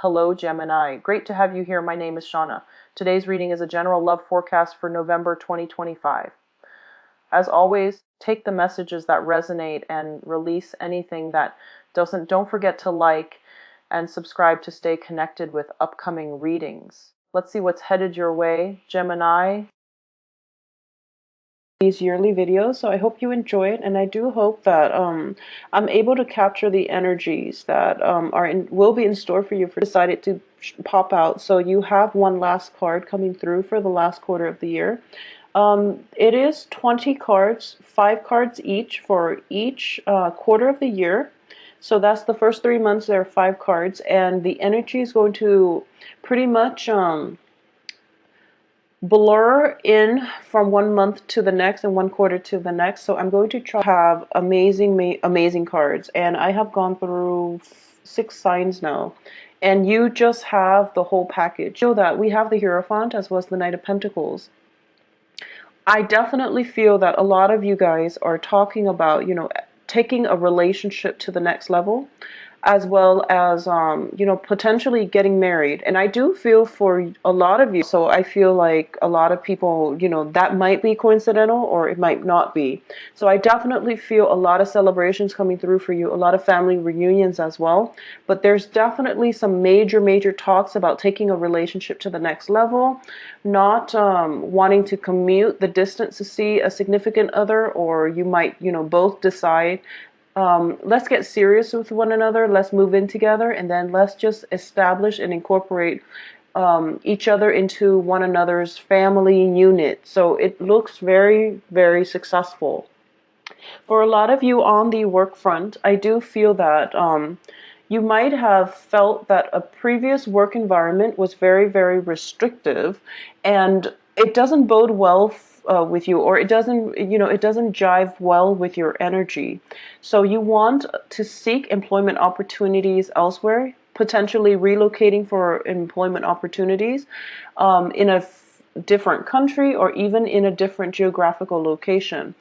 Hello, Gemini. Great to have you here. My name is Shauna. Today's reading is a general love forecast for November 2025. As always, take the messages that resonate and release anything that doesn't. Don't forget to like and subscribe to stay connected with upcoming readings. Let's see what's headed your way, Gemini. These yearly videos, so I hope you enjoy it, and I do hope that I'm able to capture the energies that will be in store for you. For decided to pop out, so you have one last card coming through for the last quarter of the year. It is 20 cards, 5 cards each for each quarter of the year. So that's the first 3 months. There are 5 cards, and the energy is going to pretty much blur in from one month to the next and one quarter to the next. So I'm going to try to have amazing cards, and I have gone through 6 signs now, and you just have the whole package. So that we have the Hierophant as well as the Knight of Pentacles. I definitely feel that a lot of you guys are talking about, taking a relationship to the next level, as well as, potentially getting married. And I do feel for a lot of you, so I feel like a lot of people, that might be coincidental or it might not be. So I definitely feel a lot of celebrations coming through for you, a lot of family reunions as well. But there's definitely some major talks about taking a relationship to the next level, not wanting to commute the distance to see a significant other, or you might, both decide, let's get serious with one another, let's move in together, and then let's just establish and incorporate each other into one another's family unit. So it looks very successful. For a lot of you on the work front, I do feel that you might have felt that a previous work environment was very restrictive, and it doesn't bode well with you, or it doesn't jive well with your energy. So you want to seek employment opportunities elsewhere, potentially relocating for employment opportunities in a different country, or even in a different geographical location.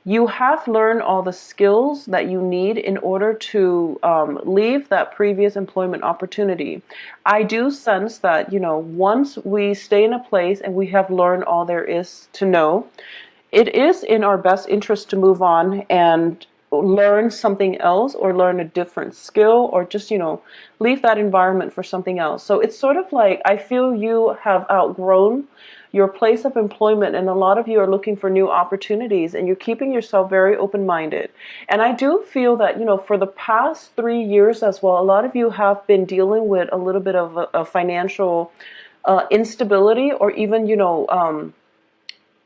You have learned all the skills that you need in order to leave that previous employment opportunity. I do sense that, once we stay in a place and we have learned all there is to know, it is in our best interest to move on and learn something else, or learn a different skill, or just, leave that environment for something else. So it's sort of like, I feel you have outgrown your place of employment, and a lot of you are looking for new opportunities, and you're keeping yourself very open-minded. And I do feel that, for the past 3 years as well, a lot of you have been dealing with a little bit of a financial instability, or even,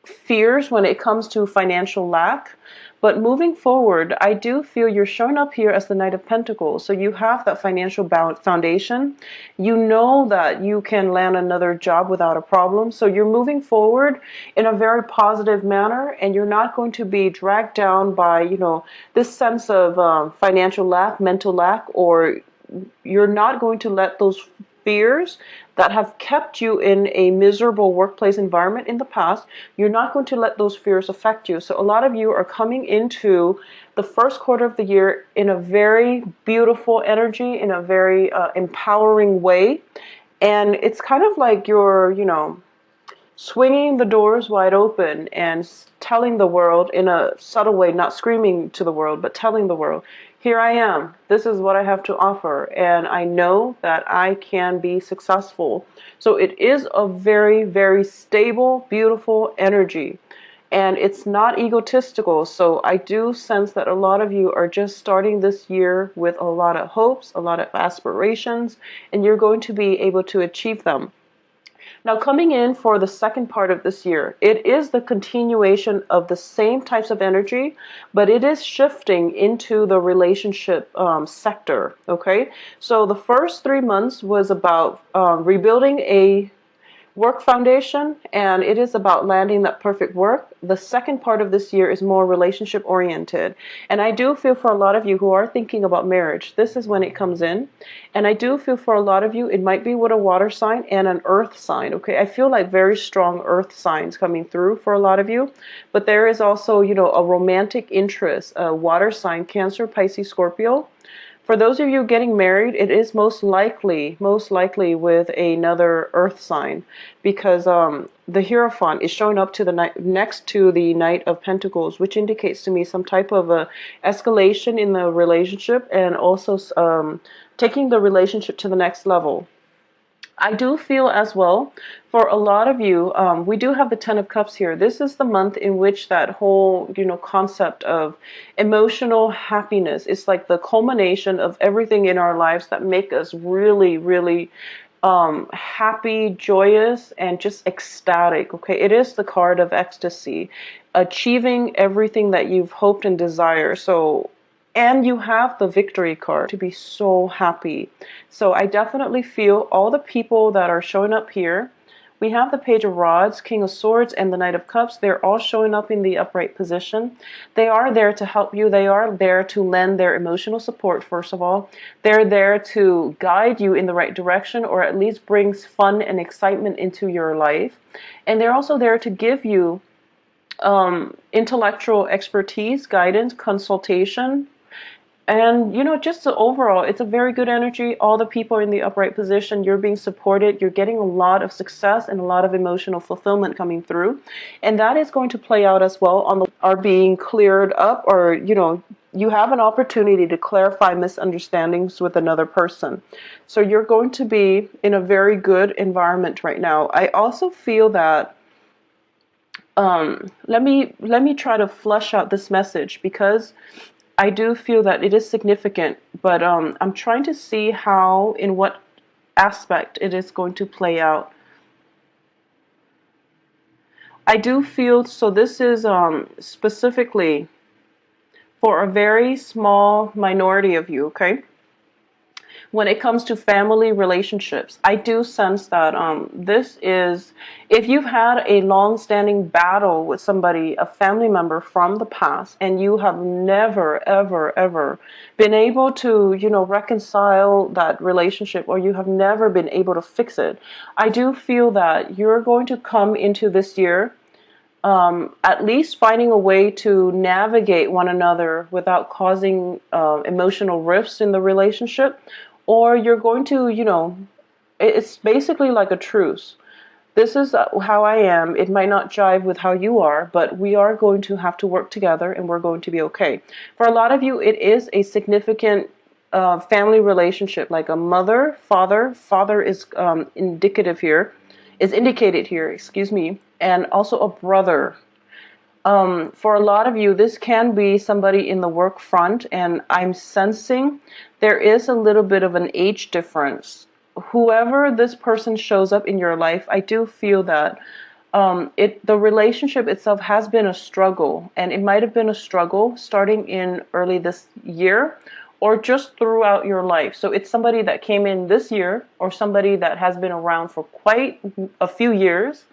fears when it comes to financial lack. But moving forward, I do feel you're showing up here as the Knight of Pentacles. So you have that financial foundation. You know that you can land another job without a problem. So you're moving forward in a very positive manner, and you're not going to be dragged down by, this sense of financial lack, mental lack, or you're not going to let those fears that have kept you in a miserable workplace environment in the past, you're not going to let those fears affect you. So a lot of you are coming into the first quarter of the year in a very beautiful energy, in a very empowering way. And it's kind of like you're, swinging the doors wide open and telling the world in a subtle way, not screaming to the world, but telling the world, here I am, this is what I have to offer, and I know that I can be successful. So it is a very stable, beautiful energy, and it's not egotistical. So I do sense that a lot of you are just starting this year with a lot of hopes, a lot of aspirations, and you're going to be able to achieve them. Now, coming in for the second part of this year, it is the continuation of the same types of energy, but it is shifting into the relationship sector, okay? So the first 3 months was about rebuilding a work foundation, and it is about landing that perfect work. The second part of this year is more relationship oriented, and I do feel for a lot of you who are thinking about marriage, this is when it comes in. And I do feel for a lot of you, it might be with a water sign and an earth sign, okay? I feel like very strong earth signs coming through for a lot of you, but there is also, a romantic interest, a water sign, Cancer, Pisces, Scorpio. For those of you getting married, it is most likely with another earth sign, because the Hierophant is showing up to the next to the Knight of Pentacles, which indicates to me some type of a escalation in the relationship, and also taking the relationship to the next level. I do feel as well, for a lot of you, we do have the Ten of Cups here. This is the month in which that whole, concept of emotional happiness is like the culmination of everything in our lives that make us really, really happy, joyous, and just ecstatic. Okay, it is the card of ecstasy, achieving everything that you've hoped and desired. So, and you have the victory card to be so happy. So I definitely feel all the people that are showing up here. We have the Page of Rods, King of Swords, and the Knight of Cups. They're all showing up in the upright position. They are there to help you. They are there to lend their emotional support, first of all. They're there to guide you in the right direction, or at least brings fun and excitement into your life. And they're also there to give you intellectual expertise, guidance, consultation, and, just the overall, it's a very good energy. All the people in the upright position, you're being supported. You're getting a lot of success and a lot of emotional fulfillment coming through. And that is going to play out as well on the are being cleared up, or, you have an opportunity to clarify misunderstandings with another person. So you're going to be in a very good environment right now. I also feel that let me try to flesh out this message, because I do feel that it is significant, but I'm trying to see how, in what aspect it is going to play out. I do feel, so this is specifically for a very small minority of you, okay? When it comes to family relationships, I do sense that this is, if you've had a long-standing battle with somebody, a family member from the past, and you have never, ever, ever been able to, reconcile that relationship, or you have never been able to fix it, I do feel that you're going to come into this year at least finding a way to navigate one another without causing emotional rifts in the relationship. Or you're going to, it's basically like a truce. This is how I am. It might not jive with how you are, but we are going to have to work together, and we're going to be okay. For a lot of you, it is a significant family relationship, like a mother, father. Father is indicated here, excuse me, and also a brother. For a lot of you, this can be somebody in the work front, and I'm sensing there is a little bit of an age difference. Whoever this person shows up in your life, I do feel that the relationship itself has been a struggle, and it might have been a struggle starting in early this year, or just throughout your life. So it's somebody that came in this year, or somebody that has been around for quite a few years,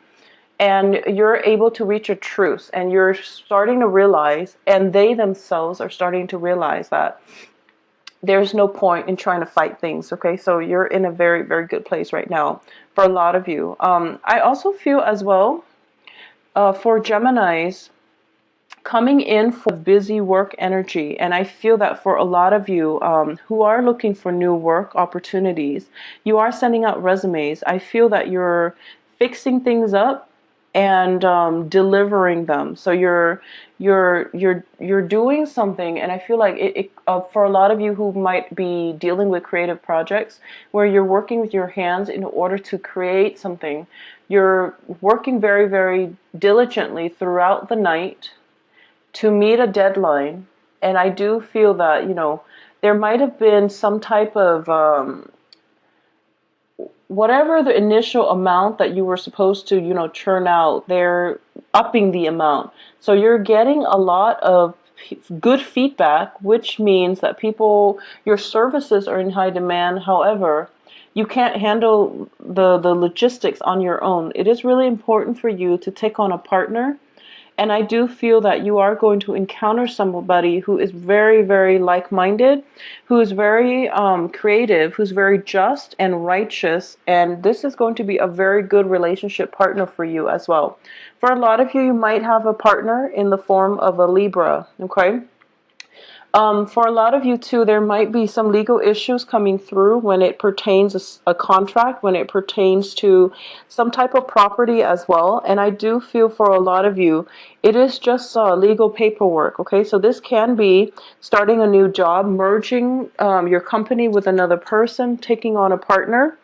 and you're able to reach a truce, and you're starting to realize, and they themselves are starting to realize, that there's no point in trying to fight things, okay? So you're in a very, very good place right now for a lot of you. I also feel as well, for Geminis, coming in for busy work energy, and I feel that for a lot of you who are looking for new work opportunities, you are sending out resumes. I feel that you're fixing things up and delivering them. So you're doing something, and I feel like for a lot of you who might be dealing with creative projects where you're working with your hands in order to create something, you're working very, very diligently throughout the night to meet a deadline. And I do feel that, there might have been some type of whatever the initial amount that you were supposed to, churn out, they're upping the amount. So you're getting a lot of good feedback, which means that your services are in high demand. However, you can't handle the logistics on your own. It is really important for you to take on a partner. And I do feel that you are going to encounter somebody who is very, very like-minded, who is very creative, who's very just and righteous. And this is going to be a very good relationship partner for you as well. For a lot of you, you might have a partner in the form of a Libra, okay? For a lot of you too, there might be some legal issues coming through when it pertains a contract, when it pertains to some type of property as well. And I do feel for a lot of you, it is just legal paperwork. Okay, so this can be starting a new job, merging your company with another person, taking on a partner,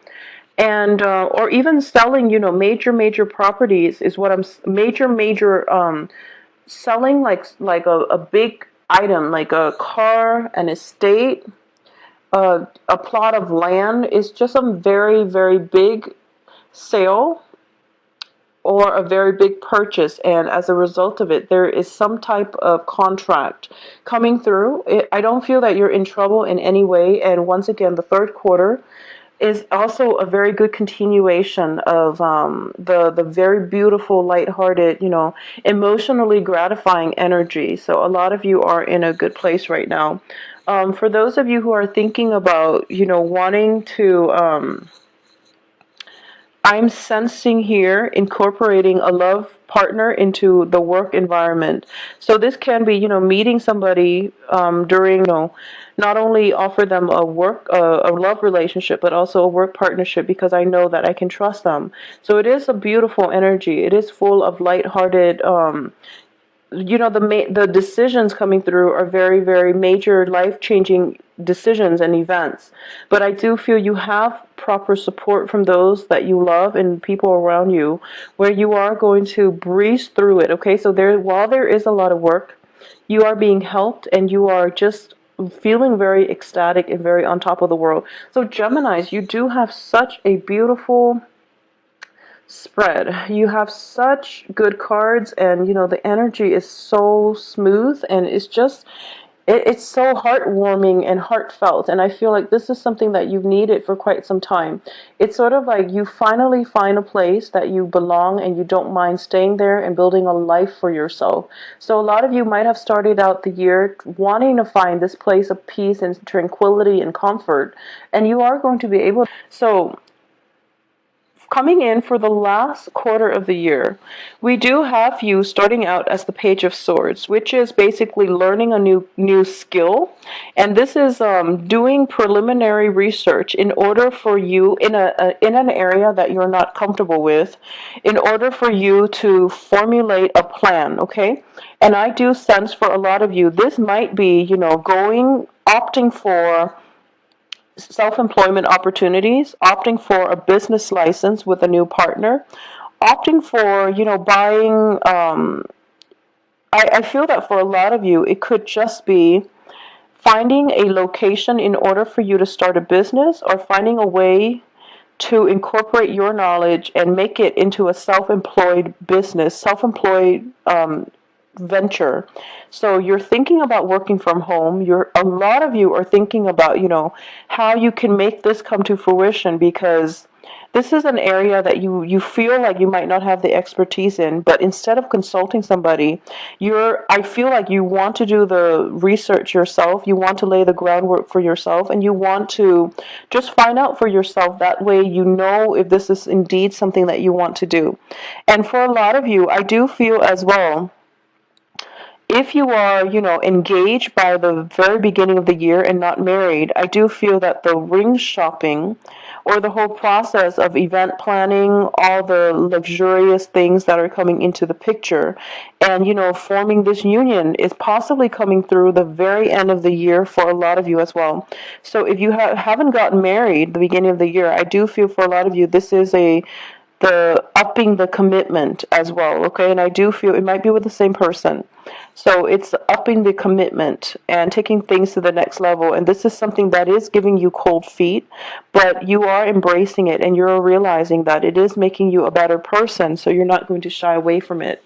and or even selling, major properties is what I'm major selling, like a big item, like a car, an estate, a plot of land, is just a very big sale or a very big purchase, and as a result of it there is some type of contract coming through. I don't feel that you're in trouble in any way, and once again, the third quarter is also a very good continuation of the very beautiful, lighthearted, emotionally gratifying energy. So a lot of you are in a good place right now. For those of you who are thinking about, wanting to, I'm sensing here incorporating a love partner into the work environment. So this can be, meeting somebody during, not only offer them a love relationship, but also a work partnership, because I know that I can trust them. So it is a beautiful energy. It is full of lighthearted, the decisions coming through are very major, life-changing decisions and events. But I do feel you have proper support from those that you love and people around you, where you are going to breeze through it. Okay, so while there is a lot of work, you are being helped, and you are just feeling very ecstatic and very on top of the world. So Geminis, you do have such a beautiful spread. You have such good cards, and the energy is so smooth, and it's so heartwarming and heartfelt. And I feel like this is something that you've needed for quite some time. It's sort of like you finally find a place that you belong, and you don't mind staying there and building a life for yourself. So a lot of you might have started out the year wanting to find this place of peace and tranquility and comfort, and you are going to be able. So coming in for the last quarter of the year, we do have you starting out as the Page of Swords, which is basically learning a new skill, and this is doing preliminary research in order for you in an area that you're not comfortable with, in order for you to formulate a plan. Okay, and I do sense for a lot of you, this might be opting for self-employment opportunities, opting for a business license with a new partner, opting for, buying. I feel that for a lot of you, it could just be finding a location in order for you to start a business, or finding a way to incorporate your knowledge and make it into a self-employed business, self-employed venture. So you're thinking about working from home. A lot of you are thinking about, how you can make this come to fruition, because this is an area that you feel like you might not have the expertise in, but instead of consulting somebody, I feel like you want to do the research yourself, you want to lay the groundwork for yourself, and you want to just find out for yourself. That way you know if this is indeed something that you want to do. And for a lot of you, I do feel as well, if you are, engaged by the very beginning of the year and not married, I do feel that the ring shopping, or the whole process of event planning, all the luxurious things that are coming into the picture, and, forming this union is possibly coming through the very end of the year for a lot of you as well. So if you haven't gotten married the beginning of the year, I do feel for a lot of you, this is the upping the commitment as well. Okay, and I do feel it might be with the same person. So it's upping the commitment and taking things to the next level. And this is something that is giving you cold feet, but you are embracing it, and you're realizing that it is making you a better person. So you're not going to shy away from it.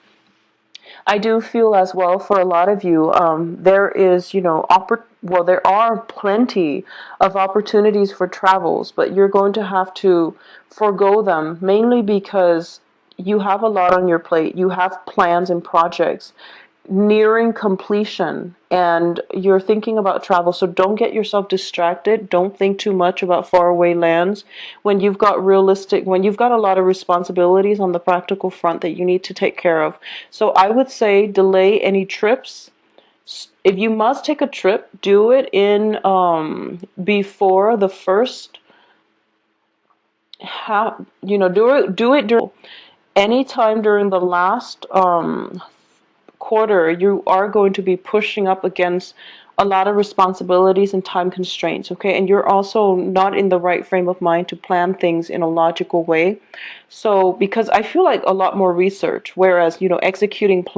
I do feel as well for a lot of you, there is, there are plenty of opportunities for travels, but you're going to have to forego them, mainly because you have a lot on your plate. You have plans and projects nearing completion, and you're thinking about travel. So don't get yourself distracted. Don't think too much about faraway lands when you've got a lot of responsibilities on the practical front that you need to take care of. So I would say delay any trips If you must take a trip, do it in before the first half, do it during anytime during the last quarter. You are going to be pushing up against a lot of responsibilities and time constraints, okay? And you're also not in the right frame of mind to plan things in a logical way. So, because I feel like a lot more research, whereas, executing plans